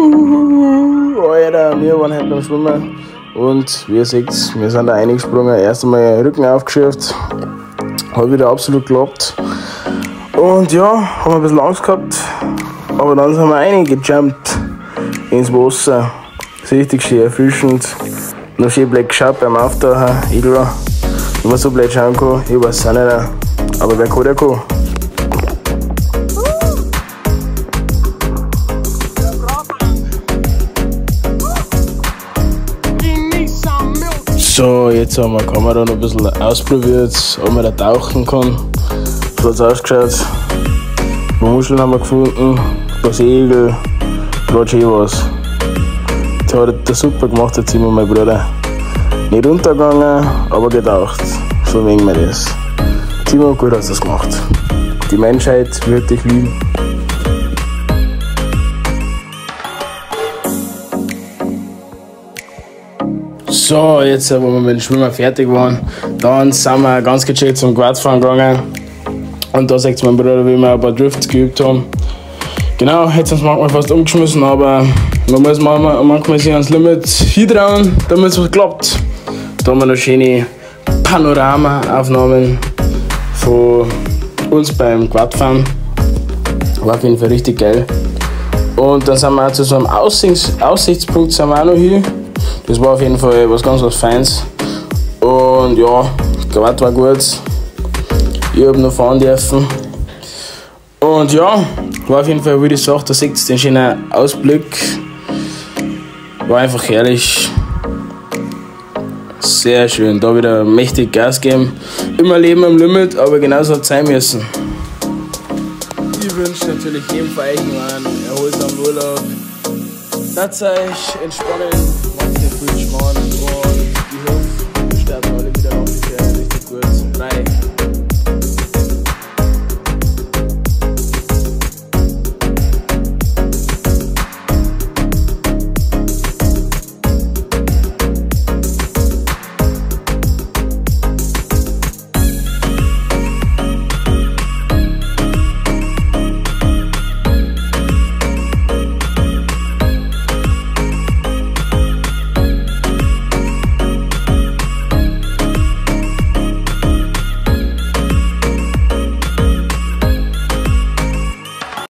Alter, wir waren heute beim Schwimmen und wie ihr seht, wir sind da eingesprungen. Erst einmal Rücken aufgeschürft, hat wieder absolut geklappt. Und ja, haben ein bisschen Angst gehabt, aber dann sind wir reingejumpt ins Wasser. Das ist richtig schön erfrischend. Noch schön blöd geschaut beim Auftauchen. Ich war so blöd schauen kann, ich weiß es auch nicht. Aber wer kann, der kann. So, jetzt haben wir die Kamera noch ein bisschen ausprobiert, ob man da tauchen kann. So hat es ausgeschaut. Muscheln haben wir gefunden, ein paar Segel, gerade schön was. Das hat er super gemacht, der Timo, mein Bruder. Nicht untergegangen, aber getaucht. So wegen wir das. Timo, gut hast du das gemacht. Die Menschheit wird dich lieben. So, jetzt, wo wir mit dem Schwimmen fertig waren, dann sind wir ganz gechillt zum Quadfahren gegangen. Und da sagt mein Bruder, wie wir ein paar Drifts geübt haben. Genau, hätte uns manchmal fast umgeschmissen, aber man muss manchmal sich ans Limit hintrauen, damit es klappt. Da haben wir noch schöne Panorama-Aufnahmen von uns beim Quadfahren. War auf jeden Fall richtig geil. Und dann sind wir auch zu so einem Aussichtspunkt sind wir auch noch hier. Das war auf jeden Fall was ganz Feines. Und ja, der Quad war gut. Ich habe noch fahren dürfen. Und ja, war auf jeden Fall eine wilde Sache. Da seht ihr den schönen Ausblick. War einfach herrlich. Sehr schön. Da wieder mächtig Gas geben. Immer Leben am Limit, aber genauso hat es sein müssen. Ich wünsche natürlich jedem von euch einen erholsamen Urlaub. Lasst euch entspannen, macht nicht viel Schmarrn.